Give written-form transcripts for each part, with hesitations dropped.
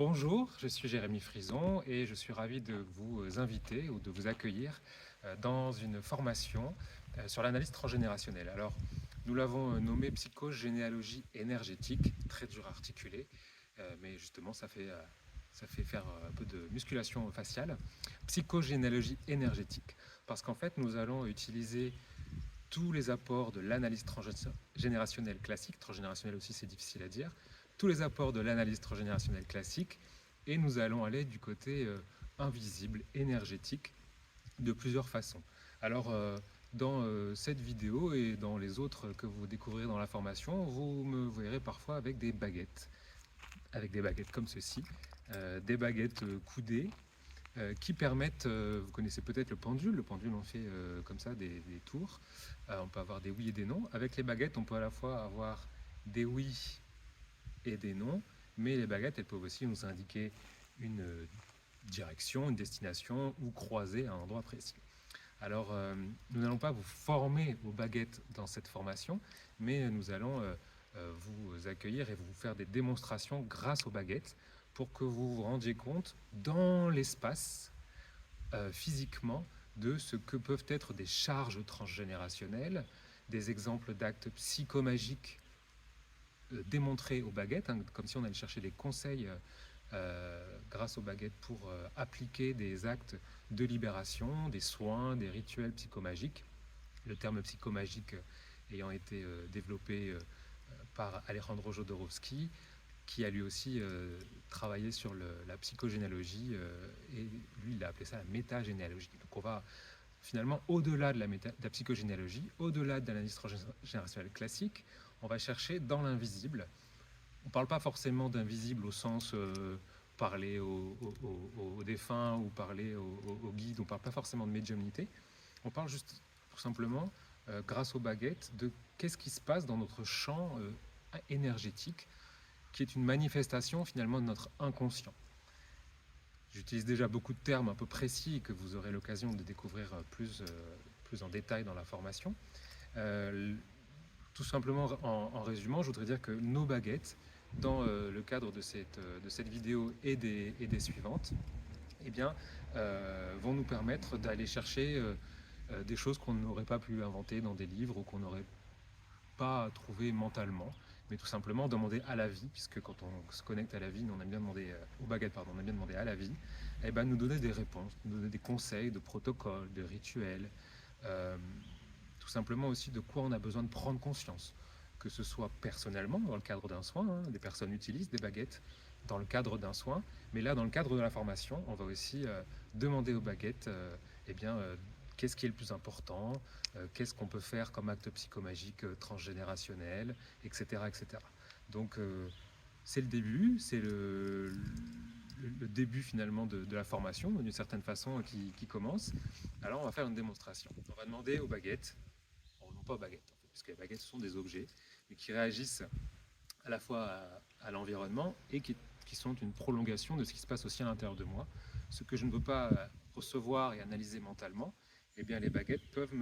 Bonjour, je suis Jérémy Frison et je suis ravi de vous inviter ou de vous accueillir dans une formation sur l'analyse transgénérationnelle. Alors, nous l'avons nommé psychogénéalogie énergétique, très dur à articuler, mais justement ça fait faire un peu de musculation faciale. Psychogénéalogie énergétique, parce qu'en fait nous allons utiliser tous les apports de l'analyse transgénérationnelle classique, transgénérationnelle aussi c'est difficile à dire, tous les apports de l'analyse transgénérationnelle classique, et nous allons aller du côté invisible, énergétique, de plusieurs façons. Alors, dans cette vidéo et dans les autres que vous découvrirez dans la formation, vous me verrez parfois avec des baguettes comme ceci, des baguettes coudées, qui permettent, vous connaissez peut-être le pendule on fait comme ça des tours, on peut avoir des oui et des non. Avec les baguettes, on peut à la fois avoir des oui et des non, mais les baguettes, elles peuvent aussi nous indiquer une direction, une destination ou croiser à un endroit précis. Alors, nous n'allons pas vous former aux baguettes dans cette formation, mais nous allons vous accueillir et vous faire des démonstrations grâce aux baguettes pour que vous vous rendiez compte dans l'espace, physiquement, de ce que peuvent être des charges transgénérationnelles, des exemples d'actes psychomagiques démontrés aux baguettes, hein, comme si on allait chercher des conseils grâce aux baguettes pour appliquer des actes de libération, des soins, des rituels psychomagiques. Le terme psychomagique ayant été développé par Alejandro Jodorowsky, qui a lui aussi travaillé sur la psychogénéalogie, et lui il a appelé ça la métagénéalogie. Donc on va finalement au-delà de la psychogénéalogie, au-delà de l'analyse transgénérationnelle classique, on va chercher dans l'invisible. On ne parle pas forcément d'invisible au sens parler aux défunts ou parler aux guides, on ne parle pas forcément de médiumnité, on parle juste tout simplement, grâce aux baguettes, de qu'est-ce qui se passe dans notre champ énergétique, qui est une manifestation finalement de notre inconscient. J'utilise déjà beaucoup de termes un peu précis que vous aurez l'occasion de découvrir plus en détail dans la formation. Tout simplement, en résumant, je voudrais dire que nos baguettes, dans le cadre de cette vidéo et des suivantes, eh bien, vont nous permettre d'aller chercher des choses qu'on n'aurait pas pu inventer dans des livres ou qu'on n'aurait pas trouvé mentalement, mais tout simplement demander à la vie, puisque quand on se connecte à la vie, on aime bien demander aux baguettes, pardon, on aime bien demander à la vie, et ben nous donner des réponses, nous donner des conseils, de protocoles, de rituels, tout simplement aussi de quoi on a besoin de prendre conscience, que ce soit personnellement dans le cadre d'un soin, hein, des personnes utilisent des baguettes dans le cadre d'un soin, mais là dans le cadre de la formation, on va aussi demander aux baguettes, eh bien, qu'est-ce qui est le plus important, qu'est-ce qu'on peut faire comme acte psychomagique transgénérationnel, etc. etc. Donc c'est le début, c'est le début finalement de la formation, d'une certaine façon, qui commence. Alors on va faire une démonstration. On va demander aux baguettes, non pas aux baguettes, en fait, parce que les baguettes sont des objets, mais qui réagissent à la fois à l'environnement et qui sont une prolongation de ce qui se passe aussi à l'intérieur de moi. Ce que je ne veux pas recevoir et analyser mentalement, eh bien les baguettes peuvent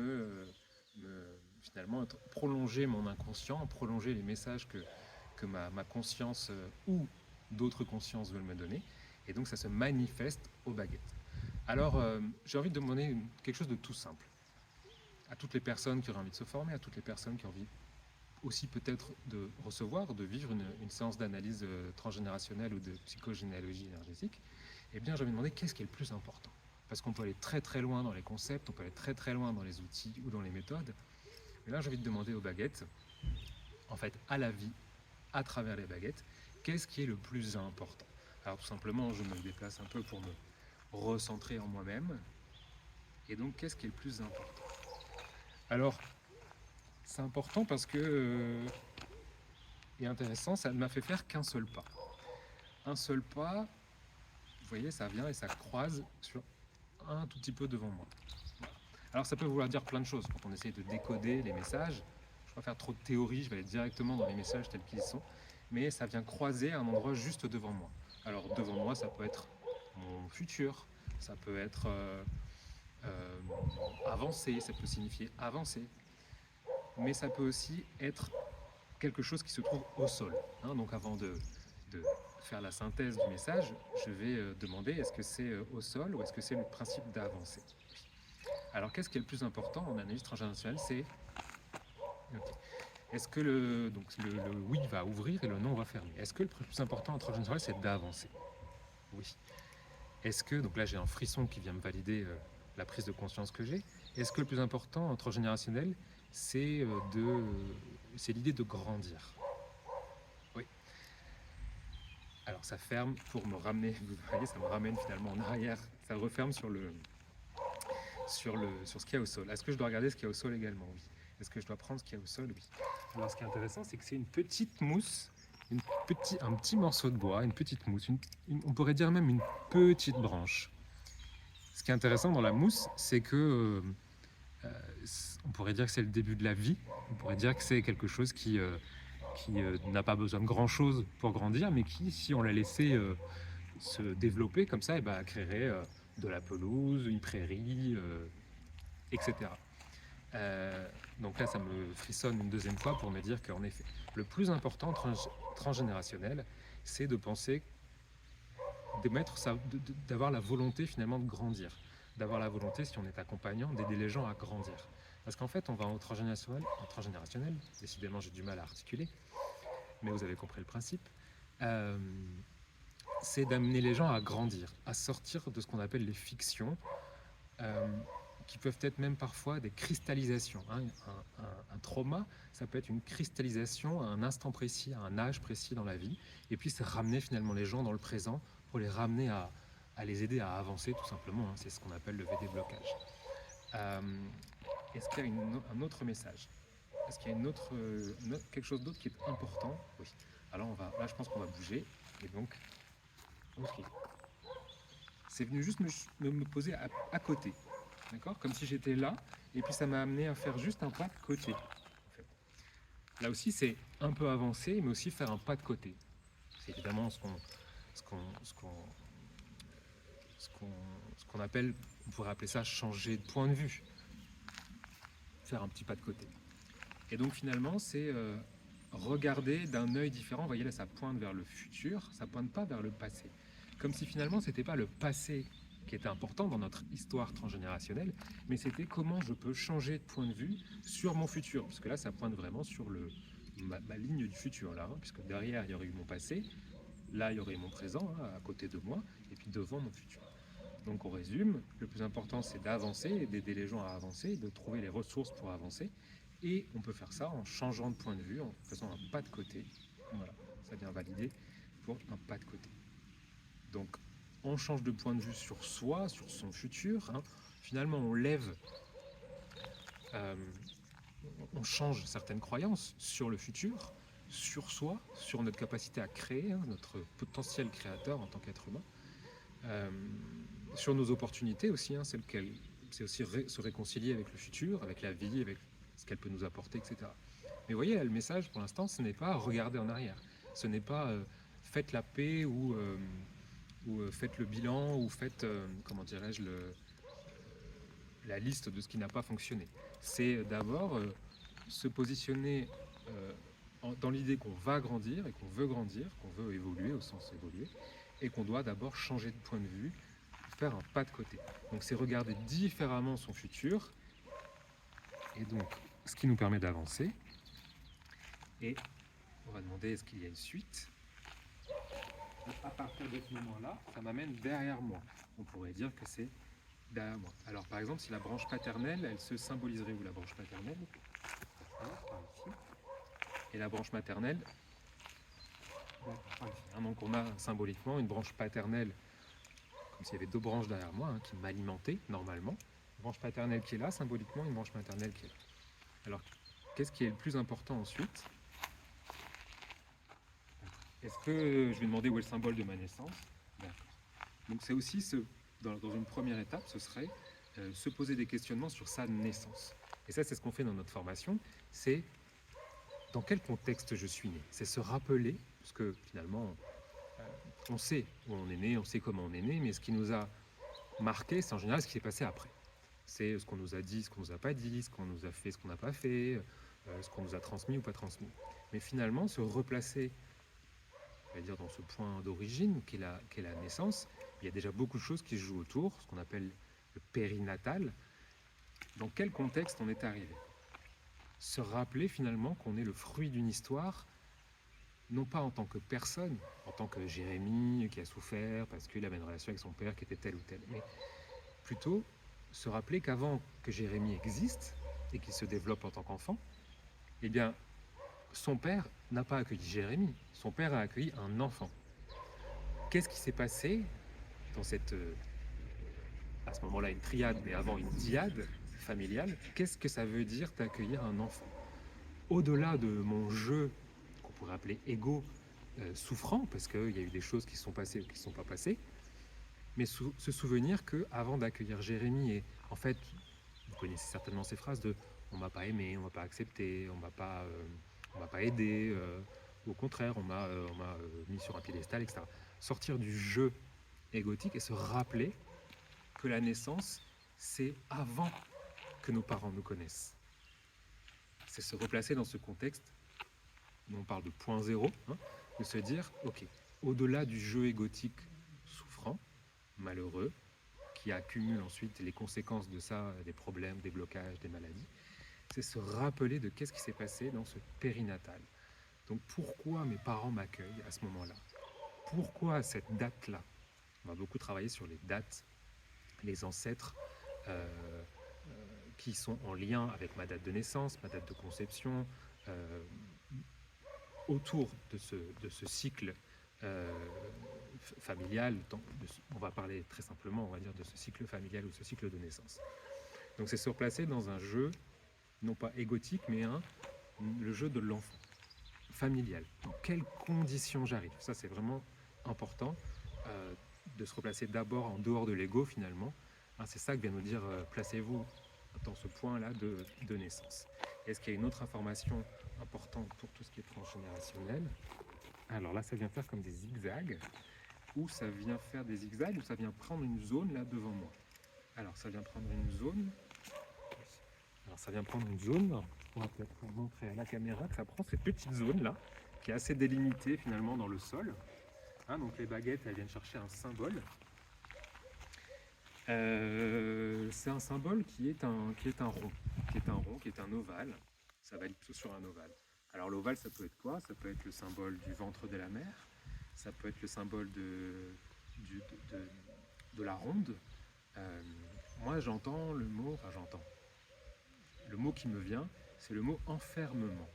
finalement prolonger mon inconscient, prolonger les messages que ma conscience ou d'autres consciences veulent me donner. Et donc ça se manifeste aux baguettes. Alors j'ai envie de demander quelque chose de tout simple à toutes les personnes qui auraient envie de se former, à toutes les personnes qui ont envie aussi peut-être de recevoir, de vivre une séance d'analyse transgénérationnelle ou de psychogénéalogie énergétique. Eh bien j'ai envie de demander qu'est-ce qui est le plus important. Parce qu'on peut aller très très loin dans les concepts, on peut aller très très loin dans les outils ou dans les méthodes. Mais là j'ai envie de demander aux baguettes, en fait à la vie, à travers les baguettes, qu'est-ce qui est le plus important. Alors tout simplement je me déplace un peu pour me recentrer en moi-même. Et donc qu'est-ce qui est le plus important. Alors c'est important parce que et intéressant, ça ne m'a fait faire qu'un seul pas. Un seul pas, vous voyez, ça vient et ça croise sur un tout petit peu devant moi. Voilà. Alors ça peut vouloir dire plein de choses quand on essaye de décoder les messages. Je ne vais pas faire trop de théorie, je vais aller directement dans les messages tels qu'ils sont. Mais ça vient croiser à un endroit juste devant moi. Alors devant moi, ça peut être mon futur, ça peut être avancer, ça peut signifier avancer. Mais ça peut aussi être quelque chose qui se trouve au sol. Hein, donc avant de faire la synthèse du message, je vais demander est-ce que c'est au sol ou est-ce que c'est le principe d'avancer. Alors qu'est-ce qui est le plus important en analyse transgénérationnelle? C'est okay. Est-ce que le oui va ouvrir et le non va fermer? Est-ce que le plus important en transgénérationnel, c'est d'avancer? Oui. Est-ce que, donc là j'ai un frisson qui vient me valider la prise de conscience que j'ai, est-ce que le plus important en transgénérationnel, c'est l'idée de grandir? Oui. Alors ça ferme pour me ramener, vous voyez, ça me ramène finalement en arrière, ça referme sur ce qu'il y a au sol. Est-ce que je dois regarder ce qu'il y a au sol également? Oui. Est-ce que je dois prendre ce qu'il y a au sol? Oui. Alors ce qui est intéressant, c'est que c'est une petite mousse, un petit morceau de bois, une petite mousse, on pourrait dire même une petite branche. Ce qui est intéressant dans la mousse, c'est que on pourrait dire que c'est le début de la vie, on pourrait dire que c'est quelque chose qui n'a pas besoin de grand-chose pour grandir, mais qui, si on la laissait se développer comme ça, et ben, créerait de la pelouse, une prairie, etc. Donc là, ça me frissonne une deuxième fois pour me dire qu'en effet, le plus important transgénérationnel, c'est de penser, d'avoir la volonté finalement de grandir, d'avoir la volonté, si on est accompagnant, d'aider les gens à grandir. Parce qu'en fait, on va en transgénérationnel, décidément j'ai du mal à articuler, mais vous avez compris le principe, c'est d'amener les gens à grandir, à sortir de ce qu'on appelle les fictions, qui peuvent être même parfois des cristallisations. Hein. Un trauma, ça peut être une cristallisation à un instant précis, à un âge précis dans la vie, et puis c'est ramener finalement les gens dans le présent pour les ramener à les aider à avancer tout simplement. Hein. C'est ce qu'on appelle lever des blocages. Est-ce qu'il y a un autre message? Est-ce qu'il y a quelque chose d'autre qui est important? Oui. Alors là, je pense qu'on va bouger, et donc, ok. C'est venu juste me poser à côté. D'accord? Comme si j'étais là, et puis ça m'a amené à faire juste un pas de côté. En fait. Là aussi, c'est un peu avancer, mais aussi faire un pas de côté. C'est évidemment ce qu'on appelle, on pourrait appeler ça changer de point de vue. Faire un petit pas de côté. Et donc finalement, c'est regarder d'un œil différent. Vous voyez là, ça pointe vers le futur, ça pointe pas vers le passé. Comme si finalement, c'était pas le passé qui était important dans notre histoire transgénérationnelle, mais c'était comment je peux changer de point de vue sur mon futur, parce que là, ça pointe vraiment sur ma ligne du futur, là, hein, puisque derrière, il y aurait eu mon passé, là, il y aurait eu mon présent, hein, à côté de moi, et puis devant mon futur. Donc on résume, le plus important, c'est d'avancer, d'aider les gens à avancer, de trouver les ressources pour avancer, et on peut faire ça en changeant de point de vue, en faisant un pas de côté. Voilà, ça vient valider pour un pas de côté. Donc, on change de point de vue sur soi, sur son futur. Hein. Finalement, on lève, on change certaines croyances sur le futur, sur soi, sur notre capacité à créer, hein, notre potentiel créateur en tant qu'être humain, sur nos opportunités aussi. Hein, c'est aussi se réconcilier avec le futur, avec la vie, avec ce qu'elle peut nous apporter, etc. Mais vous voyez, là, le message, pour l'instant, ce n'est pas regarder en arrière. Ce n'est pas faites la paix ou faites le bilan, ou faites, comment dirais-je, la liste de ce qui n'a pas fonctionné. C'est d'abord se positionner dans l'idée qu'on va grandir et qu'on veut évoluer au sens évoluer, et qu'on doit d'abord changer de point de vue, faire un pas de côté. Donc c'est regarder différemment son futur, et donc ce qui nous permet d'avancer. Et on va demander est-ce qu'il y a une suite. À partir de ce moment-là, ça m'amène derrière moi. On pourrait dire que c'est derrière moi. Alors par exemple, si la branche paternelle, elle se symboliserait où, la branche paternelle? Par ici. Et la branche maternelle, par ici. Hein, donc on a symboliquement une branche paternelle, comme s'il y avait deux branches derrière moi, hein, qui m'alimentaient normalement. Une branche paternelle qui est là, symboliquement, une branche maternelle qui est là. Alors, qu'est-ce qui est le plus important ensuite? Est-ce que je vais demander où est le symbole de ma naissance? D'accord. Donc c'est aussi, dans une première étape, ce serait se poser des questionnements sur sa naissance. Et ça, c'est ce qu'on fait dans notre formation, c'est dans quel contexte je suis né. C'est se rappeler, parce que finalement, on sait où on est né, on sait comment on est né, mais ce qui nous a marqué, c'est en général ce qui s'est passé après. C'est ce qu'on nous a dit, ce qu'on nous a pas dit, ce qu'on nous a fait, ce qu'on n'a pas fait, ce qu'on nous a transmis ou pas transmis. Mais finalement, se replacer on va dire, dans ce point d'origine qu'est la naissance, il y a déjà beaucoup de choses qui se jouent autour, ce qu'on appelle le périnatal. Dans quel contexte on est arrivé? Se rappeler finalement qu'on est le fruit d'une histoire, non pas en tant que personne, en tant que Jérémie qui a souffert parce qu'il avait une relation avec son père qui était telle ou telle, mais plutôt se rappeler qu'avant que Jérémie existe et qu'il se développe en tant qu'enfant, eh bien, son père n'a pas accueilli Jérémie, son père a accueilli un enfant. Qu'est-ce qui s'est passé dans cette, à ce moment-là, une triade, mais avant une diade familiale? Qu'est-ce que ça veut dire d'accueillir un enfant? Au-delà de mon jeu, qu'on pourrait appeler égo, souffrant, parce qu'il y a eu des choses qui sont passées ou qui ne sont pas passées, mais se souvenir qu'avant d'accueillir Jérémie, et en fait, vous connaissez certainement ces phrases de « on m'a pas aimé, on m'a pas accepté, on m'a pas aidé, au contraire, on m'a mis sur un piédestal, etc. » Sortir du jeu égotique et se rappeler que la naissance, c'est avant que nos parents nous connaissent. C'est se replacer dans ce contexte, on parle de point zéro, de se dire, ok, au-delà du jeu égotique souffrant, malheureux, qui accumule ensuite les conséquences de ça, des problèmes, des blocages, des maladies, c'est se rappeler de qu'est-ce qui s'est passé dans ce périnatal. Donc pourquoi mes parents m'accueillent à ce moment-là? Pourquoi cette date-là? On va beaucoup travailler sur les dates, les ancêtres qui sont en lien avec ma date de naissance, ma date de conception, autour de ce cycle familial. On va parler très simplement, on va dire, de ce cycle familial ou ce cycle de naissance. Donc c'est se replacer dans un jeu, non pas égotique, mais le jeu de l'enfant, familial. Dans quelles conditions j'arrive? Ça, c'est vraiment important de se replacer d'abord en dehors de l'ego, finalement. C'est ça que vient nous dire placez-vous dans ce point-là de naissance. Est-ce qu'il y a une autre information importante pour tout ce qui est transgénérationnel? Alors là, ça vient faire comme des zigzags, ou ça vient faire des zigzags, ou ça vient prendre une zone là devant moi. Alors ça vient prendre une zone. Alors ça vient prendre une zone. On va peut-être montrer à la caméra que ça prend cette petite zone là, qui est assez délimitée finalement dans le sol. Donc les baguettes, elles viennent chercher un symbole. C'est un symbole qui est un rond, qui est un ovale. Ça va être plutôt sur un ovale. Alors l'ovale, ça peut être quoi? Ça peut être le symbole du ventre de la mer. Ça peut être le symbole de la ronde. Moi, j'entends le mot, le mot qui me vient, c'est le mot enfermement.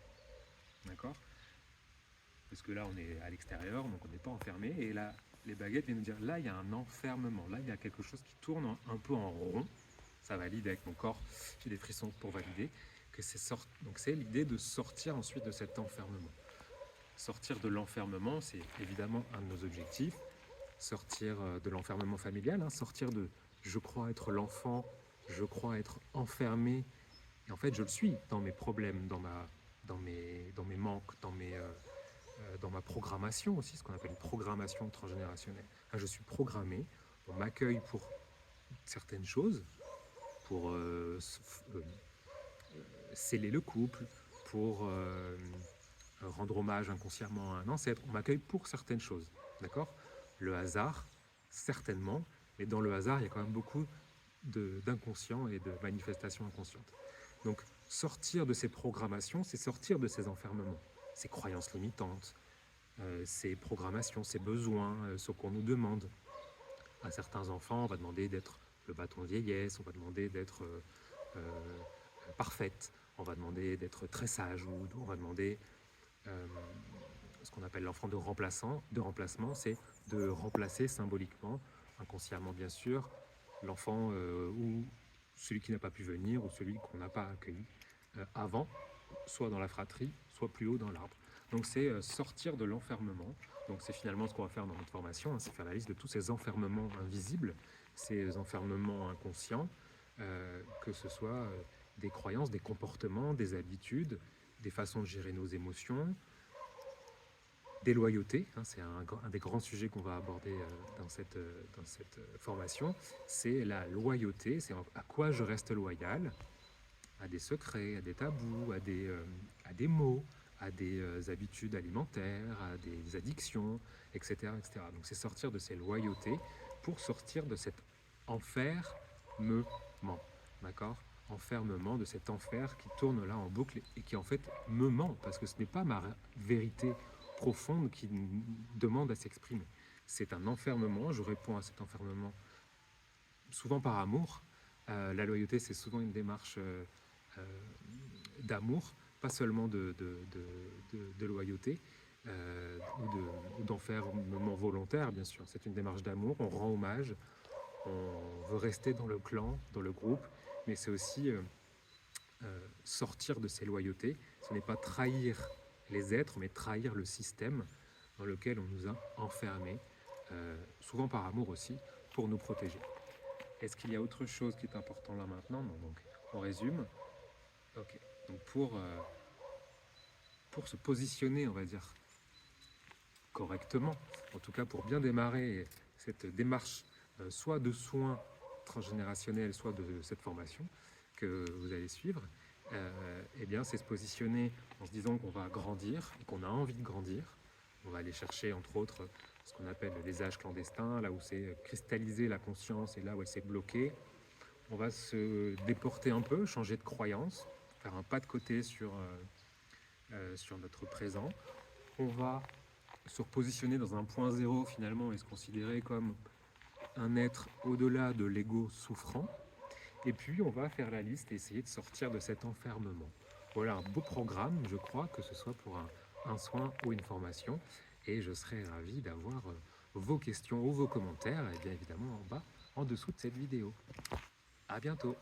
D'accord? Parce que là, on est à l'extérieur, donc on n'est pas enfermé. Et là, les baguettes viennent nous dire, là, il y a un enfermement. Là, il y a quelque chose qui tourne un peu en rond. Ça valide avec mon corps. J'ai des frissons pour valider que c'est Donc, c'est l'idée de sortir ensuite de cet enfermement. Sortir de l'enfermement, c'est évidemment un de nos objectifs. Sortir de l'enfermement familial, sortir de « je crois être l'enfant, je crois être enfermé ». Et en fait, je le suis dans mes problèmes, dans mes manques, dans ma programmation aussi, ce qu'on appelle une programmation transgénérationnelle. Je suis programmé, on m'accueille pour certaines choses, pour sceller le couple, pour rendre hommage inconsciemment à un ancêtre. On m'accueille pour certaines choses, d'accord? Le hasard, certainement, mais dans le hasard, il y a quand même beaucoup d'inconscient et de manifestations inconscientes. Donc, sortir de ces programmations, c'est sortir de ces enfermements, ces croyances limitantes, ces programmations, ces besoins, ce qu'on nous demande. À certains enfants, on va demander d'être le bâton de vieillesse, on va demander d'être parfaite, on va demander d'être très sage, ou on va demander ce qu'on appelle l'enfant de remplacement, c'est de remplacer symboliquement, inconsciemment bien sûr, l'enfant ou celui qui n'a pas pu venir ou celui qu'on n'a pas accueilli avant, soit dans la fratrie, soit plus haut dans l'arbre. Donc c'est sortir de l'enfermement. Donc c'est finalement ce qu'on va faire dans notre formation, c'est faire la liste de tous ces enfermements invisibles, ces enfermements inconscients, que ce soit des croyances, des comportements, des habitudes, des façons de gérer nos émotions, des loyautés, c'est un des grands sujets qu'on va aborder dans cette formation, c'est la loyauté, c'est à quoi je reste loyal, à des secrets, à des tabous, à des mots, à des habitudes alimentaires, à des addictions, etc. etc. Donc c'est sortir de ces loyautés pour sortir de cet enfermement, d'accord? Enfermement, de cet enfer qui tourne là en boucle et qui en fait me ment, parce que ce n'est pas ma vérité profonde qui demande à s'exprimer. C'est un enfermement, je réponds à cet enfermement souvent par amour. La loyauté, c'est souvent une démarche d'amour, pas seulement de loyauté ou d'enfermement volontaire, bien sûr. C'est une démarche d'amour, on rend hommage, on veut rester dans le clan, dans le groupe, mais c'est aussi sortir de ces loyautés. Ce n'est pas trahir les êtres, mais trahir le système dans lequel on nous a enfermés, souvent par amour aussi, pour nous protéger. Est-ce qu'il y a autre chose qui est important là maintenant? Non, donc on résume. Ok. Donc pour se positionner, on va dire, correctement, en tout cas pour bien démarrer cette démarche, soit de soins transgénérationnels, soit de cette formation que vous allez suivre, eh bien c'est se positionner en se disant qu'on va grandir et qu'on a envie de grandir. On va aller chercher entre autres ce qu'on appelle les âges clandestins, là où c'est cristalliser la conscience et là où elle s'est bloquée. On va se déporter un peu, changer de croyance, faire un pas de côté sur notre présent. On va se repositionner dans un point zéro finalement et se considérer comme un être au-delà de l'ego souffrant. Et puis on va faire la liste et essayer de sortir de cet enfermement. Voilà un beau programme, je crois, que ce soit pour un soin ou une formation. Et je serais ravi d'avoir vos questions ou vos commentaires, et bien évidemment en bas, en dessous de cette vidéo. À bientôt.